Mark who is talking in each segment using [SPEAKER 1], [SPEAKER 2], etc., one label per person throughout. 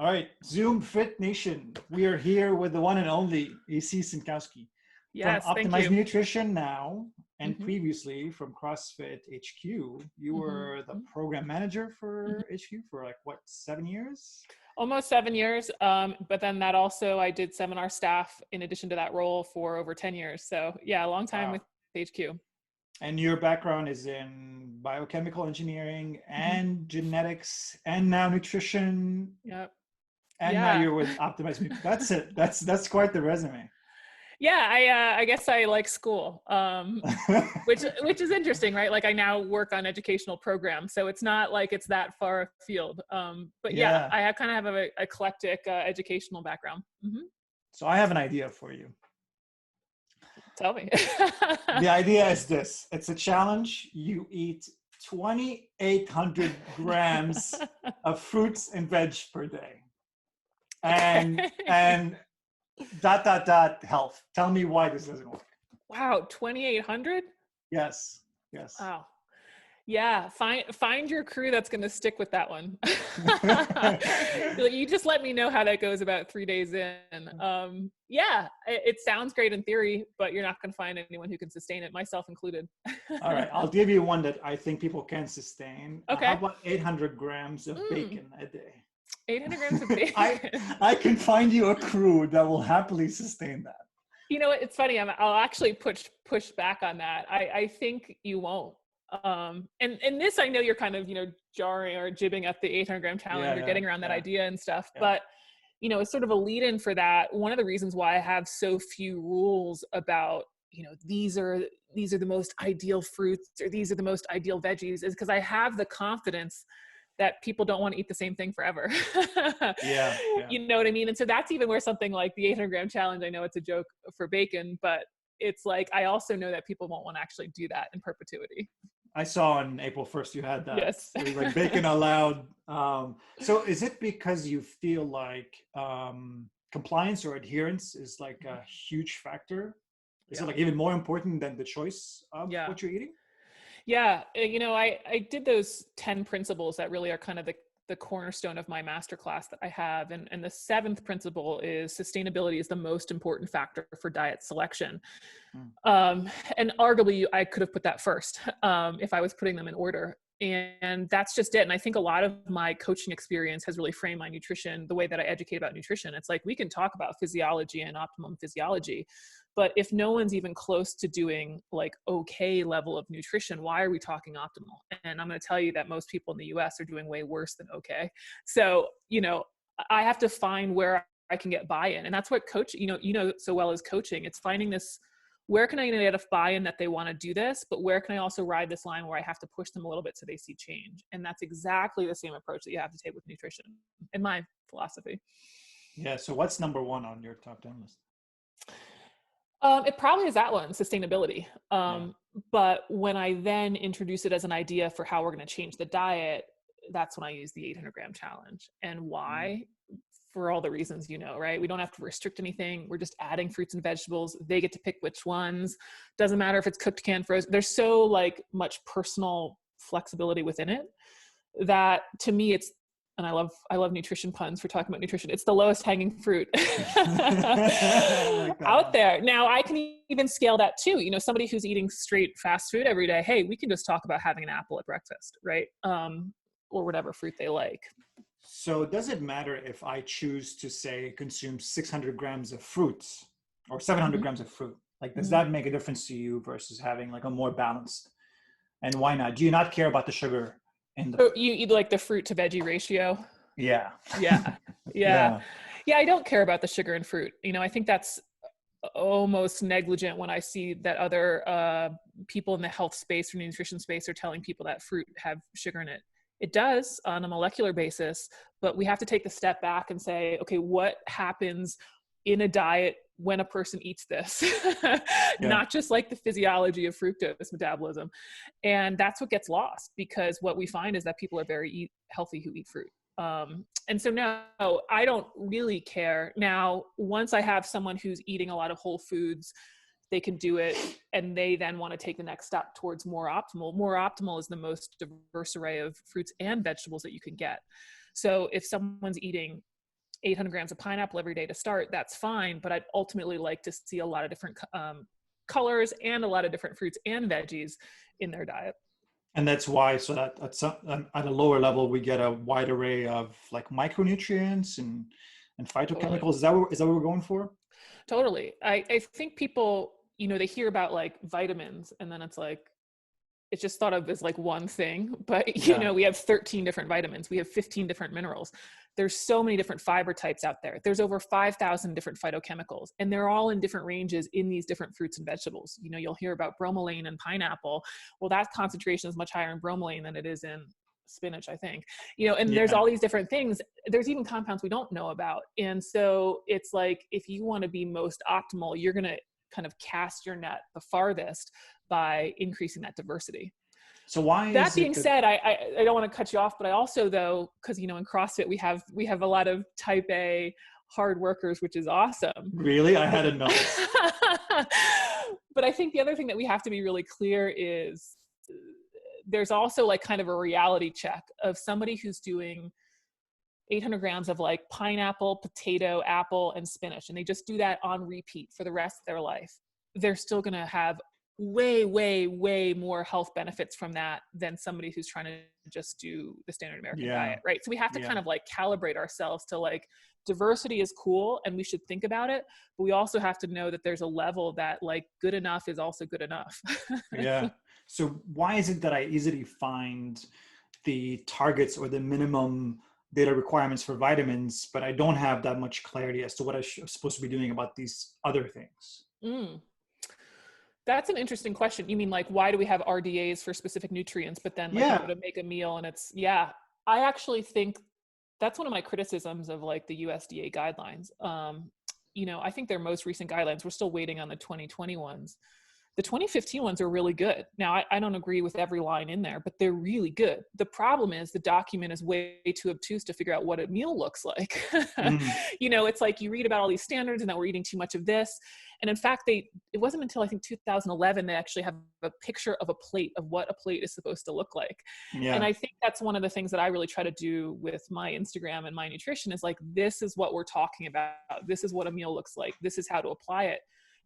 [SPEAKER 1] All right, Zoom Fit Nation. We are here with the one and only E.C Synkowski from
[SPEAKER 2] Yes, thank
[SPEAKER 1] OptimizeMe
[SPEAKER 2] you.
[SPEAKER 1] Nutrition now, and
[SPEAKER 2] hmm
[SPEAKER 1] previously from CrossFit HQ. You were the program manager
[SPEAKER 2] hmm
[SPEAKER 1] for HQ for like what, 7 years?
[SPEAKER 2] Almost 7 years. But then that also, I did seminar staff in addition to that role for over 10 years. So yeah, a long time
[SPEAKER 1] Wow.
[SPEAKER 2] with HQ.
[SPEAKER 1] And your background is in biochemical engineering
[SPEAKER 2] hmm
[SPEAKER 1] and genetics and now nutrition,
[SPEAKER 2] Yep.
[SPEAKER 1] and now
[SPEAKER 2] Yeah.
[SPEAKER 1] you're with OptimizeMe. That's it. That's quite the resume.
[SPEAKER 2] Yeah. I guess I like school, which is interesting, right? Like I now work on educational programs, so it's not like it's that far afield. But yeah,
[SPEAKER 1] Yeah.
[SPEAKER 2] I have kind of have a eclectic educational background.
[SPEAKER 1] So I have an idea for you.
[SPEAKER 2] Tell me.
[SPEAKER 1] The idea is this. It's a challenge. You eat 2,800 grams of fruits and veg per day. And
[SPEAKER 2] Okay.
[SPEAKER 1] health. Tell me why this doesn't work.
[SPEAKER 2] Wow, 2,800?
[SPEAKER 1] Yes. Yes.
[SPEAKER 2] Wow. Yeah, find your crew that's going to stick with that one. You just let me know how that goes about 3 days in. Yeah, it sounds great in theory, but you're not going to find anyone who can sustain it, myself included.
[SPEAKER 1] All right. I'll give you one that I think people can sustain. How
[SPEAKER 2] Okay.
[SPEAKER 1] about 800 grams of
[SPEAKER 2] Mm,
[SPEAKER 1] bacon a day?
[SPEAKER 2] 800 grams of
[SPEAKER 1] I
[SPEAKER 2] bacon.
[SPEAKER 1] I can find you a crew that will happily sustain that.
[SPEAKER 2] You know what? It's funny. I'll actually push back on that. I think you won't. And this, I know you're kind of, jarring or jibbing at the 800-gram challenge.
[SPEAKER 1] Yeah,
[SPEAKER 2] You're
[SPEAKER 1] yeah,
[SPEAKER 2] getting around that
[SPEAKER 1] yeah,
[SPEAKER 2] idea and stuff.
[SPEAKER 1] yeah.
[SPEAKER 2] But, it's sort of a lead in for that. One of the reasons why I have so few rules about, these are the most ideal fruits or these are the most ideal veggies is because I have the confidence that people don't want to eat the same thing forever.
[SPEAKER 1] Yeah, yeah.
[SPEAKER 2] You know what I mean? And so that's even where something like the 800-gram challenge, I know it's a joke for bacon, but it's like, I also know that people won't want to actually do that in perpetuity.
[SPEAKER 1] I saw on April 1st you had that.
[SPEAKER 2] Yes.
[SPEAKER 1] It was like bacon allowed. So is it because you feel like compliance or adherence is like a huge factor? Is it
[SPEAKER 2] Yeah.
[SPEAKER 1] like even more important than the choice of
[SPEAKER 2] Yeah.
[SPEAKER 1] what you're eating?
[SPEAKER 2] Yeah. I did those 10 principles that really are kind of the cornerstone of my masterclass that I have. And the seventh principle is sustainability is the most important factor for diet selection.
[SPEAKER 1] Mm.
[SPEAKER 2] And arguably I could have put that first if I was putting them in order. And that's just it. And I think a lot of my coaching experience has really framed my nutrition, the way that I educate about nutrition. It's like, we can talk about physiology and optimum physiology, but if no one's even close to doing like okay level of nutrition, why are we talking optimal? And I'm going to tell you that most people in the US are doing way worse than okay. So, I have to find where I can get buy-in. And that's what so well as coaching, it's finding this, where can I get a buy-in that they want to do this, but where can I also ride this line where I have to push them a little bit so they see change? And that's exactly the same approach that you have to take with nutrition, in my philosophy.
[SPEAKER 1] Yeah. So what's number one on your top 10 list?
[SPEAKER 2] It probably is that one, sustainability.
[SPEAKER 1] Yeah.
[SPEAKER 2] But when I then introduce it as an idea for how we're going to change the diet, that's when I use the 800-gram challenge. And
[SPEAKER 1] Mm.
[SPEAKER 2] why? For all the reasons, right? We don't have to restrict anything. We're just adding fruits and vegetables. They get to pick which ones. Doesn't matter if it's cooked, canned, frozen. There's so like much personal flexibility within it that to me it's, and I love nutrition puns for talking about nutrition. It's the lowest hanging fruit
[SPEAKER 1] I like that
[SPEAKER 2] out
[SPEAKER 1] one.
[SPEAKER 2] there. Now I can even scale that too. Somebody who's eating straight fast food every day. Hey, we can just talk about having an apple at breakfast, right? Or whatever fruit they like.
[SPEAKER 1] So does it matter if I choose to say consume 600 grams of fruits or 700
[SPEAKER 2] Mm-hmm.
[SPEAKER 1] grams of fruit? Like, does
[SPEAKER 2] Mm-hmm.
[SPEAKER 1] that make a difference to you versus having like a more balanced? And why not? Do you not care about the sugar in the
[SPEAKER 2] So
[SPEAKER 1] fruit?
[SPEAKER 2] you eat like the fruit to veggie ratio?
[SPEAKER 1] Yeah.
[SPEAKER 2] Yeah. Yeah.
[SPEAKER 1] Yeah.
[SPEAKER 2] Yeah. I don't care about the sugar in fruit. I think that's almost negligent when I see that other people in the health space or nutrition space are telling people that fruit have sugar in it. It does on a molecular basis, but we have to take the step back and say, okay, what happens in a diet when a person eats this?
[SPEAKER 1] Yeah.
[SPEAKER 2] Not just like the physiology of fructose metabolism. And that's what gets lost, because what we find is that people are very healthy who eat fruit. And so no, I don't really care. Now, once I have someone who's eating a lot of whole foods, they can do it, and they then want to take the next step towards more optimal. More optimal is the most diverse array of fruits and vegetables that you can get. So if someone's eating 800 grams of pineapple every day to start, that's fine. But I'd ultimately like to see a lot of different colors and a lot of different fruits and veggies in their diet.
[SPEAKER 1] And that's why, so that at a lower level, we get a wide array of like micronutrients and
[SPEAKER 2] Totally.
[SPEAKER 1] phytochemicals. Is that what we're going for?
[SPEAKER 2] Totally. I think people, they hear about like vitamins and then it's like, it's just thought of as like one thing, but
[SPEAKER 1] Yeah.
[SPEAKER 2] we have 13 different vitamins. We have 15 different minerals. There's so many different fiber types out there. There's over 5,000 different phytochemicals, and they're all in different ranges in these different fruits and vegetables. You'll hear about bromelain in pineapple. Well, that concentration is much higher in bromelain than it is in spinach, I think. And there's
[SPEAKER 1] Yeah.
[SPEAKER 2] all these different things. There's even compounds we don't know about. And so it's like, if you want to be most optimal, you're going to kind of cast your net the farthest by increasing that diversity.
[SPEAKER 1] So why
[SPEAKER 2] That
[SPEAKER 1] is
[SPEAKER 2] being
[SPEAKER 1] it that,
[SPEAKER 2] said, I don't want to cut you off, but I also, though, because in CrossFit we have a lot of type A hard workers, which is awesome.
[SPEAKER 1] really? I hadn't noticed.
[SPEAKER 2] But I think the other thing that we have to be really clear is there's also like kind of a reality check of somebody who's doing 800 grams of like pineapple, potato, apple, and spinach, and they just do that on repeat for the rest of their life. They're still going to have way, way, way more health benefits from that than somebody who's trying to just do the standard American diet, right? So we have to kind of like calibrate ourselves to like, diversity is cool and we should think about it, but we also have to know that there's a level that like good enough is also good enough.
[SPEAKER 1] Yeah. So why is it that I easily find the targets or the minimum data requirements for vitamins, but I don't have that much clarity as to what I'm supposed to be doing about these other things?
[SPEAKER 2] That's an interesting question. You mean like, why do we have RDAs for specific nutrients, but then like you go to make a meal and it's, I actually think that's one of my criticisms of like the USDA guidelines. I think their most recent guidelines, we're still waiting on the 2020 ones. The 2015 ones are really good. Now, I don't agree with every line in there, but they're really good. The problem is the document is way too obtuse to figure out what a meal looks like. It's like you read about all these standards and that we're eating too much of this. And in fact, it wasn't until I think 2011, they actually have a picture of a plate of what a plate is supposed to look like. Yeah. And I think that's one of the things that I really try to do with my Instagram and my nutrition is like, this is what we're talking about. This is what a meal looks like. This is how to apply it.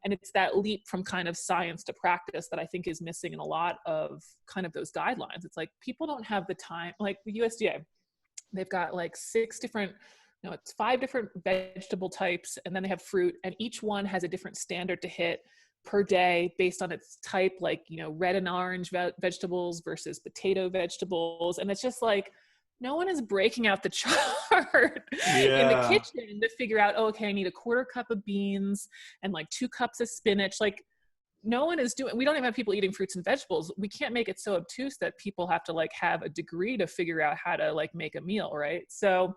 [SPEAKER 2] And it's that leap from kind of science to practice that I think is missing in a lot of kind of those guidelines. It's like people don't have the time, like the USDA, they've got like 5 different vegetable types, and then they have fruit, and each one has a different standard to hit per day based on its type, like, red and orange vegetables versus potato vegetables. And it's just like, no one is breaking out the chart in the kitchen to figure out, okay, I need a 1/4 cup of beans and like 2 cups of spinach. Like no one is doing, we don't even have people eating fruits and vegetables. We can't make it so obtuse that people have to like have a degree to figure out how to like make a meal, right? So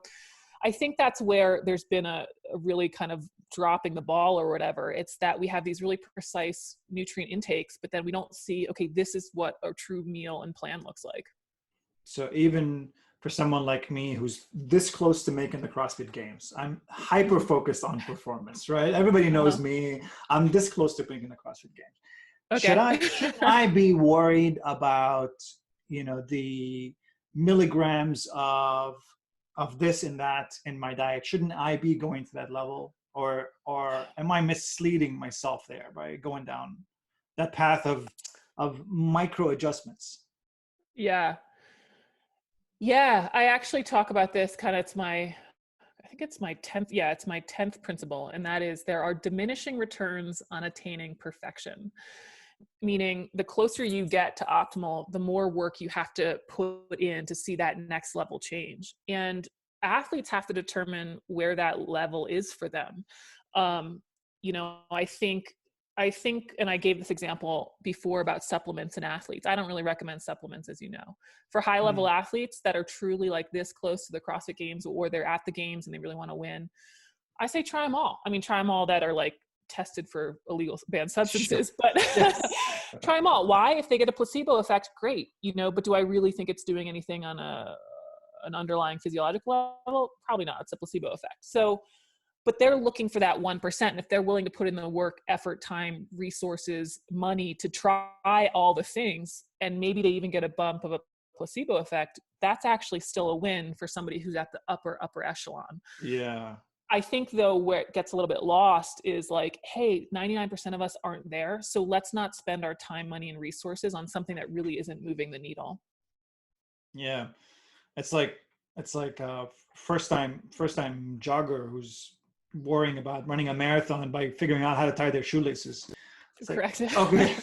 [SPEAKER 2] I think that's where there's been a really kind of dropping the ball or whatever. It's that we have these really precise nutrient intakes, but then we don't see, okay, this is what a true meal and plan looks like.
[SPEAKER 1] So even for someone like me who's this close to making the CrossFit Games, I'm hyper focused on performance, right? Everybody knows me. I'm this close to making the CrossFit Games. Okay. Should I be worried about, the milligrams of this and that in my diet? Shouldn't I be going to that level, or am I misleading myself there by going down that path of micro adjustments?
[SPEAKER 2] Yeah, I actually talk about this kind of, I think it's my 10th. Yeah, it's my 10th principle. And that is there are diminishing returns on attaining perfection. Meaning the closer you get to optimal, the more work you have to put in to see that next level change. And athletes have to determine where that level is for them. I think, and I gave this example before about supplements and athletes. I don't really recommend supplements, as you know. For high level athletes that are truly like this close to the CrossFit Games, or they're at the games and they really want to win, I say try them all. I mean, try them all that are like tested for illegal banned substances, but try them all. Why? If they get a placebo effect, great, but do I really think it's doing anything on an underlying physiological level? Probably not. It's a placebo effect. So, but they're looking for that 1%. And if they're willing to put in the work, effort, time, resources, money to try all the things, and maybe they even get a bump of a placebo effect, that's actually still a win for somebody who's at the upper echelon.
[SPEAKER 1] Yeah.
[SPEAKER 2] I think though where it gets a little bit lost is like, hey, 99% of us aren't there. So let's not spend our time, money, and resources on something that really isn't moving the needle.
[SPEAKER 1] Yeah. It's like first time jogger who's worrying about running a marathon by figuring out how to tie their shoelaces. It's like,
[SPEAKER 2] Correct.
[SPEAKER 1] okay,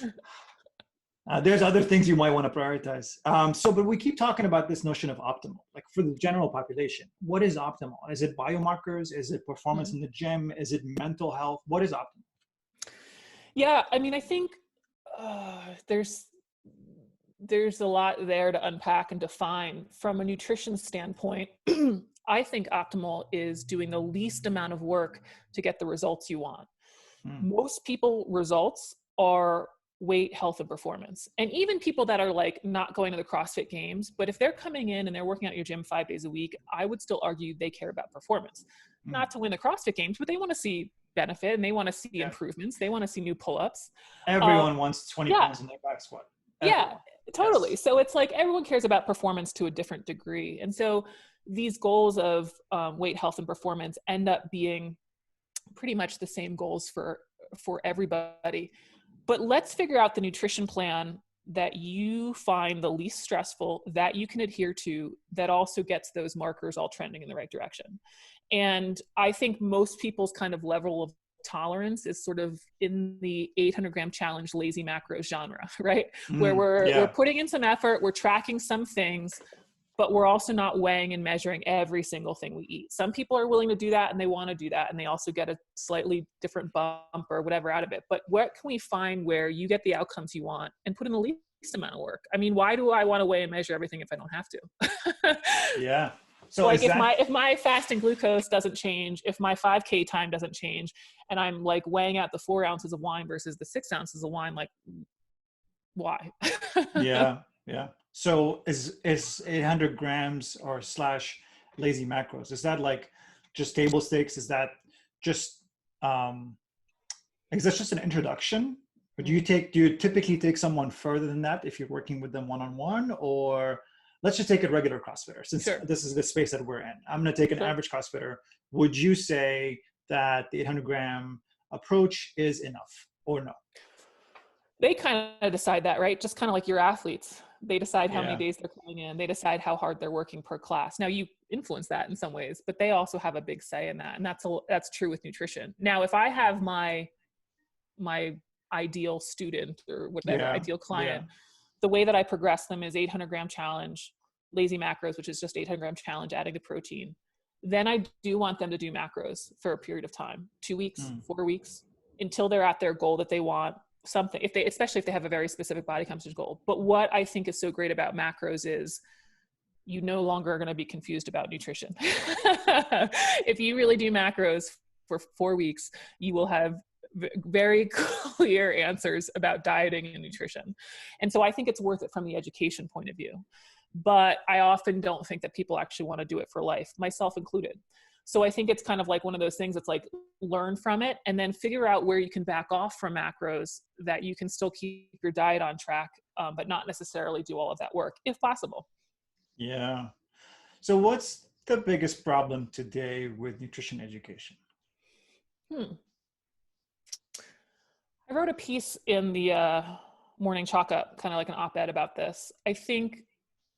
[SPEAKER 1] there's other things you might want to prioritize. But we keep talking about this notion of optimal, like for the general population. What is optimal? Is it biomarkers? Is it performance in the gym? Is it mental health? What is optimal?
[SPEAKER 2] Yeah, I mean, I think there's a lot there to unpack and define. From a nutrition standpoint, I think optimal is doing the least amount of work to get the results you want. Most people results are weight, health, and performance. And even people that are like not going to the CrossFit games, but if they're coming in and they're working out at your gym 5 days a week, I would still argue they care about performance. Not to win the CrossFit games, but they want to see benefit and they want to see improvements. They want to see new pull-ups.
[SPEAKER 1] Everyone wants 20 pounds in their back squat. Everyone.
[SPEAKER 2] Yeah, totally. Yes. So it's like everyone cares about performance to a different degree. And so these goals of weight, health, and performance end up being pretty much the same goals for everybody. But let's figure out the nutrition plan that you find the least stressful, that you can adhere to, that also gets those markers all trending in the right direction. And I think most people's kind of level of tolerance is sort of in the 800 gram challenge lazy macros genre, right? Where we're putting in some effort, we're tracking some things, but we're also not weighing and measuring every single thing we eat. Some people are willing to do that and they want to do that, and they also get a slightly different bump or whatever out of it. But what can we find where you get the outcomes you want and put in the least amount of work? I mean, why do I want to weigh and measure everything if I don't have to?
[SPEAKER 1] Yeah. So
[SPEAKER 2] like if my fasting glucose doesn't change, if my 5K time doesn't change, and I'm like weighing out the 4 ounces of wine versus the 6 ounces of wine, like why?
[SPEAKER 1] Yeah. So is 800 grams or slash lazy macros, is that like just table stakes? Is that just an introduction? Or do you typically take someone further than that if you're working with them one-on-one? Or let's just take a regular CrossFitter, since this is the space that we're in. I'm going to take an average CrossFitter. Would you say that the 800 gram approach is enough or no?
[SPEAKER 2] They kind of decide that, right? Just kind of like your athletes. They decide how many days they're coming in. They decide how hard they're working per class. Now you influence that in some ways, but they also have a big say in that. And that's true with nutrition. Now, if I have my ideal student or whatever, ideal client, the way that I progress them is 800 gram challenge, lazy macros, which is just 800 gram challenge, adding the protein. Then I do want them to do macros for a period of time, 2 weeks, 4 weeks, until they're at their goal that they want. Something, especially if they have a very specific body composition goal. But what I think is so great about macros is you no longer are going to be confused about nutrition. If you really do macros for 4 weeks, you will have very clear answers about dieting and nutrition. And so I think it's worth it from the education point of view. But I often don't think that people actually want to do it for life, myself included. So I think it's kind of like one of those things that's like learn from it and then figure out where you can back off from macros that you can still keep your diet on track, but not necessarily do all of that work if possible.
[SPEAKER 1] Yeah. So what's the biggest problem today with nutrition education?
[SPEAKER 2] I wrote a piece in the Morning Chalk Up, kind of like an op-ed about this. I think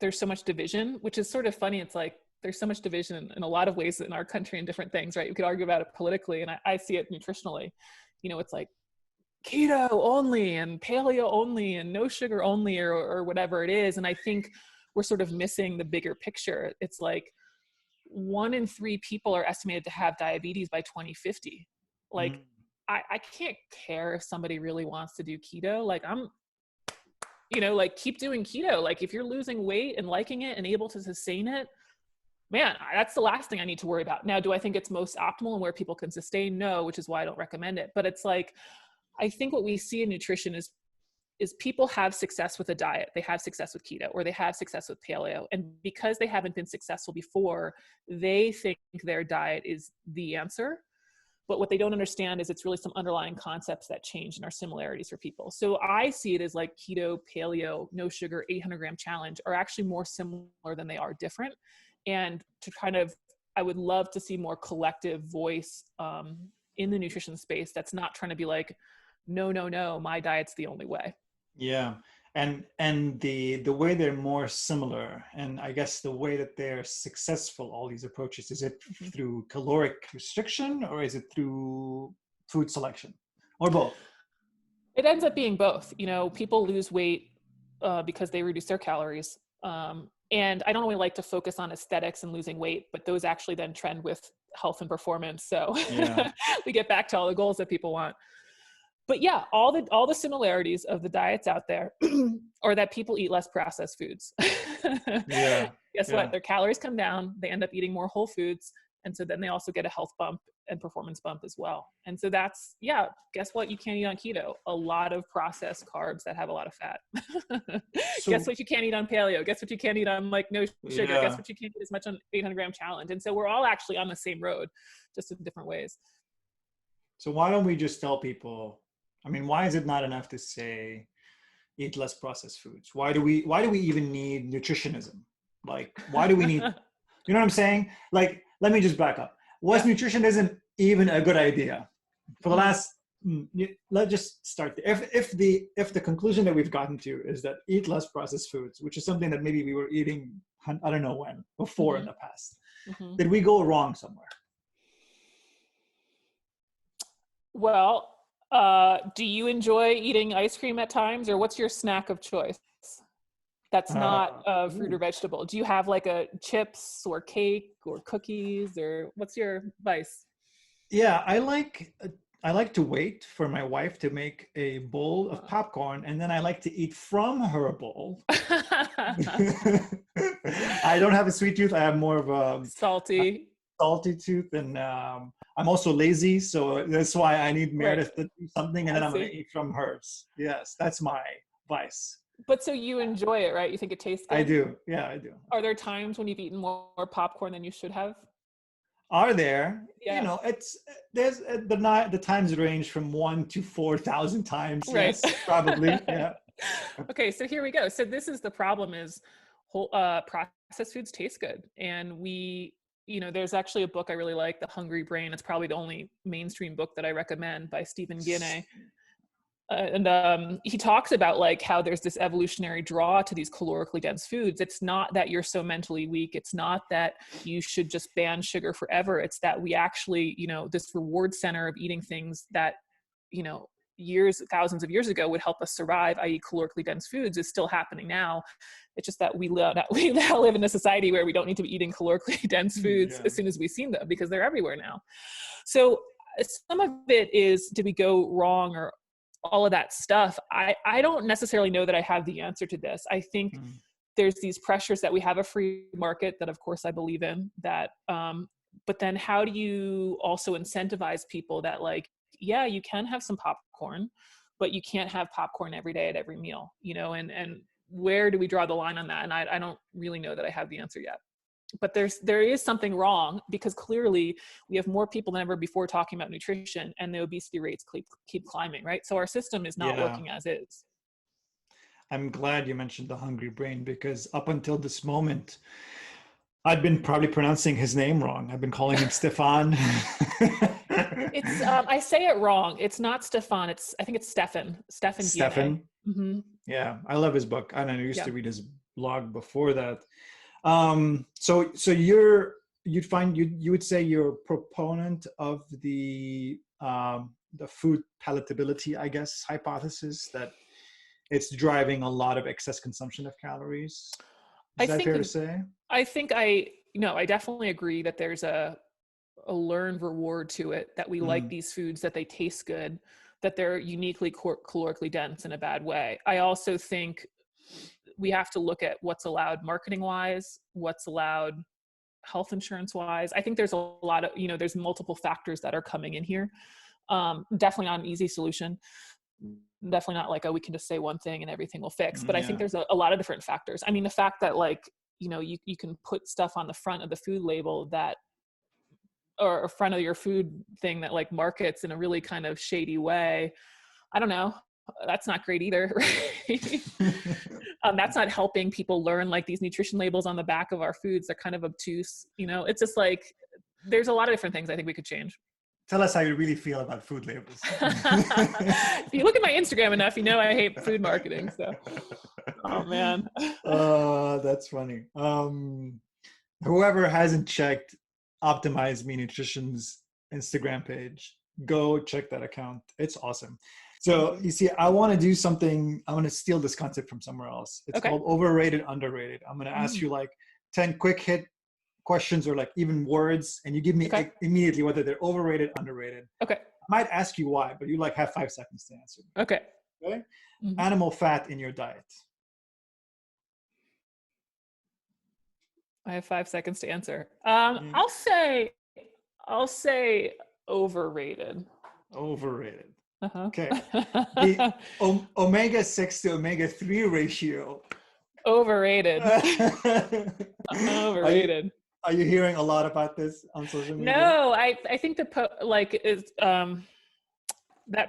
[SPEAKER 2] there's so much division, which is sort of funny. It's like, there's so much division in a lot of ways in our country and different things, right? You could argue about it politically, and I see it nutritionally. You know, it's like keto only and paleo only and no sugar only or whatever it is. And I think we're sort of missing the bigger picture. It's like 1 in 3 people are estimated to have diabetes by 2050. Like, I can't care if somebody really wants to do keto. Like keep doing keto. Like if you're losing weight and liking it and able to sustain it, man, that's the last thing I need to worry about. Now, do I think it's most optimal and where people can sustain? No, which is why I don't recommend it. But it's like, I think what we see in nutrition is people have success with a diet. They have success with keto or they have success with paleo. And because they haven't been successful before, they think their diet is the answer. But what they don't understand is it's really some underlying concepts that change and are similarities for people. So I see it as like keto, paleo, no sugar, 800 gram challenge are actually more similar than they are different. And to kind of I would love to see more collective voice in the nutrition space that's not trying to be like, no, my diet's the only way.
[SPEAKER 1] Yeah. And the way they're more similar, and I guess the way that they're successful, all these approaches, is it through caloric restriction or is it through food selection or both?
[SPEAKER 2] It ends up being both. People lose weight because they reduce their calories. And I don't really like to focus on aesthetics and losing weight, but those actually then trend with health and performance. So
[SPEAKER 1] Yeah.
[SPEAKER 2] we get back to all the goals that people want. But yeah, all the similarities of the diets out there are that people eat less processed foods.
[SPEAKER 1] Yeah.
[SPEAKER 2] Guess
[SPEAKER 1] Yeah.
[SPEAKER 2] what? Their calories come down. They end up eating more whole foods. And so then they also get a health bump and performance bump as well. And so that's, guess what? You can't eat on keto. A lot of processed carbs that have a lot of fat. Guess what? You can't eat on paleo. Guess what? You can't eat on like no sugar.
[SPEAKER 1] Yeah.
[SPEAKER 2] Guess what? You can't eat as much on 800-gram challenge. And so we're all actually on the same road, just in different ways.
[SPEAKER 1] So why don't we just tell people, I mean, why is it not enough to say, eat less processed foods? Why do we even need nutritionism? Like, why do we need, you know what I'm saying? Like, let me just back up. Was nutritionism even a good idea? For the last, let's just start there. If the conclusion that we've gotten to is that eat less processed foods, which is something that maybe we were eating, I don't know when, before in the past, did we go wrong somewhere?
[SPEAKER 2] Well, do you enjoy eating ice cream at times, or what's your snack of choice that's not fruit or vegetable? Do you have like a chips or cake or cookies, or what's your vice?
[SPEAKER 1] Yeah, I like to wait for my wife to make a bowl of popcorn, and then I like to eat from her bowl. I don't have a sweet tooth. I have more of a salty tooth, and I'm also lazy, so that's why I need Meredith to do something, and then I'm going to eat from hers. Yes, that's my vice.
[SPEAKER 2] But so you enjoy it, right? You think it tastes good?
[SPEAKER 1] I do. Yeah, I do.
[SPEAKER 2] Are there times when you've eaten more popcorn than you should have?
[SPEAKER 1] Are there?
[SPEAKER 2] Yeah.
[SPEAKER 1] There's the times range from 1 to 4,000 times.
[SPEAKER 2] Right.
[SPEAKER 1] Yes, probably. Yeah.
[SPEAKER 2] Okay, so here we go. So this is the problem: is processed foods taste good, and there's actually a book I really like, The Hungry Brain. It's probably the only mainstream book that I recommend, by Stephen Guyenet. And he talks about like how there's this evolutionary draw to these calorically dense foods. It's not that you're so mentally weak. It's not that you should just ban sugar forever. It's that we actually, this reward center of eating things that, thousands of years ago would help us survive, i.e. calorically dense foods, is still happening now. It's just that we now live in a society where we don't need to be eating calorically dense foods as soon as we've seen them, because they're everywhere now. So some of it is, did we go wrong, or all of that stuff? I don't necessarily know that I have the answer to this. I think there's these pressures that we have a free market that of course I believe in, that, but then how do you also incentivize people that like, yeah, you can have some popcorn, but you can't have popcorn every day at every meal, and where do we draw the line on that? And I don't really know that I have the answer yet. But there is something wrong, because clearly we have more people than ever before talking about nutrition, and the obesity rates keep climbing, right? So our system is not working as is.
[SPEAKER 1] I'm glad you mentioned The Hungry Brain, because up until this moment, I've been probably pronouncing his name wrong. I've been calling him Stefan.
[SPEAKER 2] It's I say it wrong. It's not Stefan. I think it's Stefan.
[SPEAKER 1] Stefan.
[SPEAKER 2] Mm-hmm.
[SPEAKER 1] Yeah, I love his book. And I used to read his blog before that. So you would say you're a proponent of the food palatability, I guess, hypothesis, that it's driving a lot of excess consumption of calories. Is that fair to say?
[SPEAKER 2] I think I definitely agree that there's a learned reward to it, that we like these foods, that they taste good, that they're uniquely calorically dense in a bad way. I also think we have to look at what's allowed marketing wise, what's allowed health insurance wise. I think there's a lot of, there's multiple factors that are coming in here. Definitely not an easy solution. Definitely not like, we can just say one thing and everything will fix. But I think there's a lot of different factors. I mean, the fact that like, you can put stuff on the front of the food label that, or front of your food thing that like markets in a really kind of shady way. I don't know. That's not great either. Right? That's not helping people learn. Like these nutrition labels on the back of our foods, they're kind of obtuse. It's just like, there's a lot of different things I think we could change.
[SPEAKER 1] Tell us how you really feel about food labels.
[SPEAKER 2] If you look at my Instagram enough, you know I hate food marketing. So, oh man.
[SPEAKER 1] That's funny. Whoever hasn't checked OptimizeMe Nutrition's Instagram page, go check that account. It's awesome. So you see, I want to do something. I want to steal this concept from somewhere else. It's called overrated, underrated. I'm going to ask you like 10 quick hit questions or like even words, and you give me immediately whether they're overrated, underrated.
[SPEAKER 2] Okay.
[SPEAKER 1] I might ask you why, but you like have 5 seconds to answer.
[SPEAKER 2] Okay.
[SPEAKER 1] Okay. Animal fat in your diet.
[SPEAKER 2] I have 5 seconds to answer. I'll say overrated.
[SPEAKER 1] Overrated.
[SPEAKER 2] Uh-huh.
[SPEAKER 1] Okay. The omega-6 to omega-3 ratio.
[SPEAKER 2] Overrated. Overrated.
[SPEAKER 1] Are you hearing a lot about this on social media?
[SPEAKER 2] No, I think that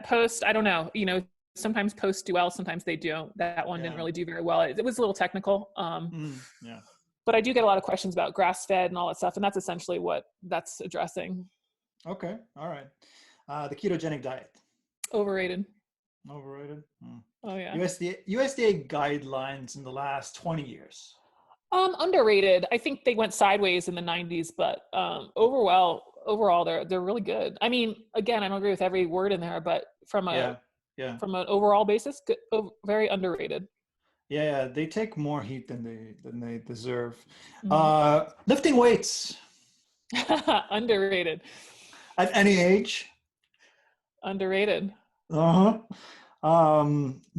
[SPEAKER 2] post, I don't know, you know, sometimes posts do well, sometimes they don't. That one didn't really do very well. It was a little technical.
[SPEAKER 1] Yeah.
[SPEAKER 2] But I do get a lot of questions about grass-fed and all that stuff, and that's essentially what that's addressing.
[SPEAKER 1] Okay. All right. The ketogenic diet.
[SPEAKER 2] Overrated.
[SPEAKER 1] Overrated.
[SPEAKER 2] Oh yeah.
[SPEAKER 1] USDA guidelines in the last 20 years.
[SPEAKER 2] Underrated. I think they went sideways in the 90s, but overall they're really good. I mean, again, I don't agree with every word in there, but from an overall basis, good, very underrated.
[SPEAKER 1] Yeah, they take more heat than they deserve. Lifting weights.
[SPEAKER 2] Underrated.
[SPEAKER 1] At any age.
[SPEAKER 2] Underrated.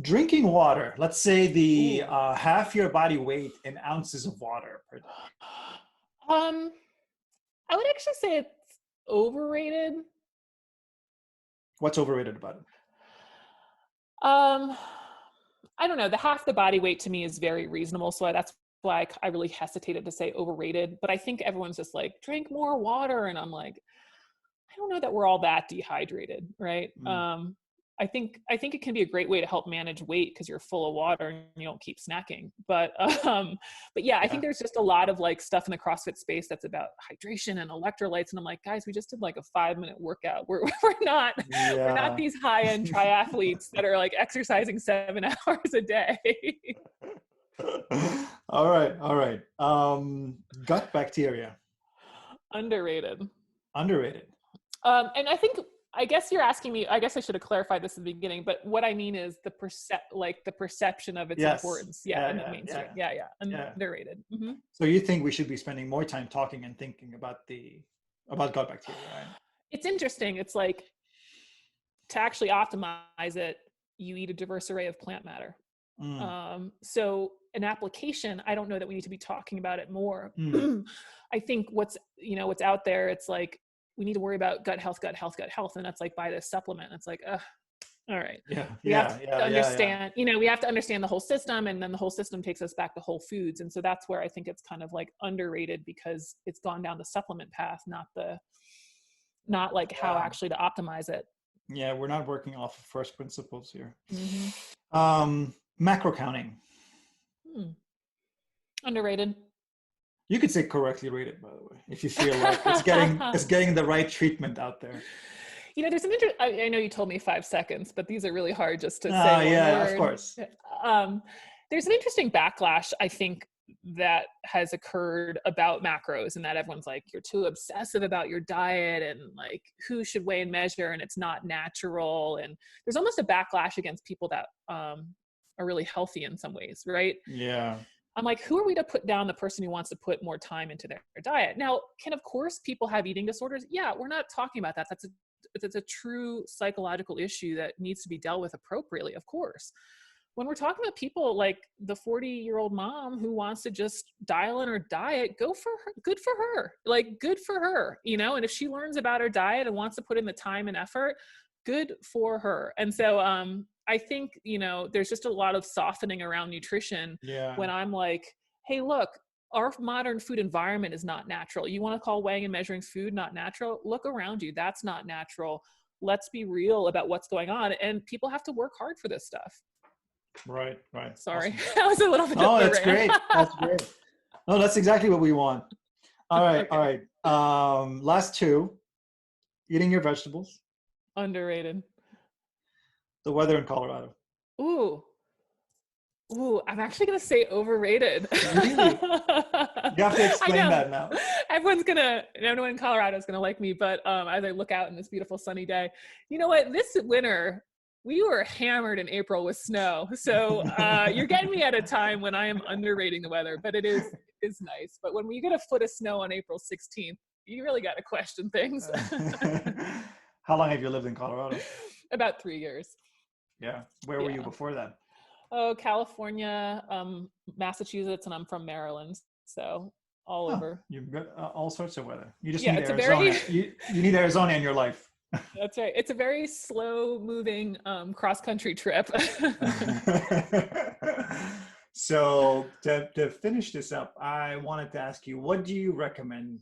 [SPEAKER 1] Drinking water. Let's say the half your body weight in ounces of water per day.
[SPEAKER 2] I would actually say it's overrated.
[SPEAKER 1] What's overrated about it?
[SPEAKER 2] I don't know. The half the body weight to me is very reasonable. So that's why I really hesitated to say overrated. But I think everyone's just like, drink more water. And I'm like, I don't know that we're all that dehydrated, right? I think it can be a great way to help manage weight because you're full of water and you don't keep snacking. But yeah, I think there's just a lot of like stuff in the CrossFit space that's about hydration and electrolytes. And I'm like, guys, we just did like a 5-minute workout. We're not these high-end triathletes that are like exercising 7 hours a day.
[SPEAKER 1] All right. Gut bacteria.
[SPEAKER 2] Underrated. And I guess you're asking me, I guess I should have clarified this at the beginning, but what I mean is the perception of its importance. Underrated. Mm-hmm.
[SPEAKER 1] So you think we should be spending more time talking and thinking about gut bacteria, right?
[SPEAKER 2] It's interesting. It's like to actually optimize it, you eat a diverse array of plant matter. So an application, I don't know that we need to be talking about it more. I think what's out there, it's like, we need to worry about gut health. And that's like, buy this supplement. It's like, all right. We have to understand, we have to understand the whole system, and then the whole system takes us back to whole foods. And so that's where I think it's kind of like underrated because it's gone down the supplement path, not how actually to optimize it.
[SPEAKER 1] Yeah. We're not working off of first principles here. Macro counting.
[SPEAKER 2] Underrated.
[SPEAKER 1] You could say correctly rated, by the way, if you feel like it's getting the right treatment out there.
[SPEAKER 2] There's some I know you told me 5 seconds, but these are really hard just to say one word.
[SPEAKER 1] Of course.
[SPEAKER 2] There's an interesting backlash, I think, that has occurred about macros, and that everyone's like, you're too obsessive about your diet, and like, who should weigh and measure, and it's not natural. And there's almost a backlash against people that are really healthy in some ways, right? Yeah. I'm like, who are we to put down the person who wants to put more time into their diet? Now, can, of course, people have eating disorders? Yeah, we're not talking about that. That's a true psychological issue that needs to be dealt with appropriately, of course. When we're talking about people like the 40-year-old mom who wants to just dial in her diet, good for her. Like, good for her, and if she learns about her diet and wants to put in the time and effort, good for her. And so, I think, there's just a lot of softening around nutrition when I'm like, hey, look, our modern food environment is not natural. You want to call weighing and measuring food not natural? Look around you. That's not natural. Let's be real about what's going on. And people have to work hard for this stuff.
[SPEAKER 1] Right.
[SPEAKER 2] Sorry.
[SPEAKER 1] Awesome.
[SPEAKER 2] That was a little bit.
[SPEAKER 1] Oh, that's great. That's great. No, that's exactly what we want. All right. Last two, eating your vegetables,
[SPEAKER 2] Underrated.
[SPEAKER 1] the weather in Colorado.
[SPEAKER 2] Ooh. Ooh, I'm actually going to say overrated.
[SPEAKER 1] Really? You have to
[SPEAKER 2] I
[SPEAKER 1] explain
[SPEAKER 2] know.
[SPEAKER 1] that now.
[SPEAKER 2] Everyone in Colorado is going to like me, but as I look out in this beautiful sunny day, you know what? This winter, we were hammered in April with snow. So you're getting me at a time when I am underrating the weather, but it is nice. But when we get a foot of snow on April 16th, you really got to question things.
[SPEAKER 1] How long have you lived in Colorado?
[SPEAKER 2] About 3 years.
[SPEAKER 1] Yeah. Where were you before that?
[SPEAKER 2] Oh, California, Massachusetts, and I'm from Maryland. So all over.
[SPEAKER 1] You've got all sorts of weather. You just
[SPEAKER 2] Yeah,
[SPEAKER 1] need
[SPEAKER 2] it's
[SPEAKER 1] Arizona. You need Arizona in your life.
[SPEAKER 2] That's right. It's a very slow moving cross-country trip.
[SPEAKER 1] So to finish this up, I wanted to ask you, what do you recommend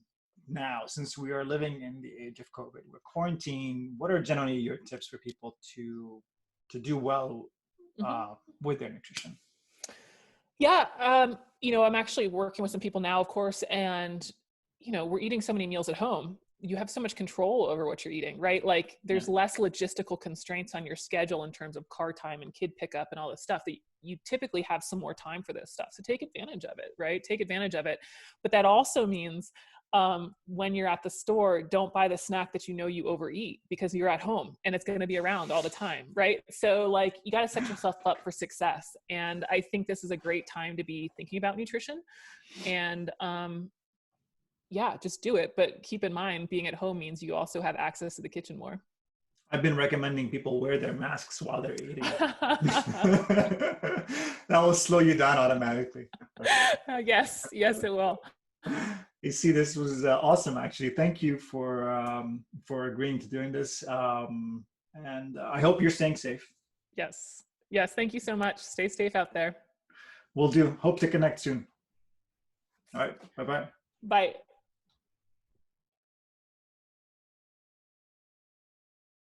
[SPEAKER 1] now, since we are living in the age of COVID? We're quarantined. What are generally your tips for people to do well with their nutrition?
[SPEAKER 2] Yeah. I'm actually working with some people now, of course, and, we're eating so many meals at home. You have so much control over what you're eating, right? Like there's less logistical constraints on your schedule in terms of car time and kid pickup and all this stuff that you typically have some more time for this stuff. So take advantage of it, right? Take advantage of it. But that also means when you're at the store, don't buy the snack that you overeat because you're at home and it's going to be around all the time, right? So like you got to set yourself up for success. And I think this is a great time to be thinking about nutrition and just do it. But keep in mind, being at home means you also have access to the kitchen more.
[SPEAKER 1] I've been recommending people wear their masks while they're eating. That will slow you down automatically.
[SPEAKER 2] Yes, it will.
[SPEAKER 1] E.C, this was awesome, actually. Thank you for agreeing to doing this. And I hope you're staying safe.
[SPEAKER 2] Yes. Thank you so much. Stay safe out there.
[SPEAKER 1] Will do. Hope to connect soon. All right. Bye-bye.
[SPEAKER 2] Bye.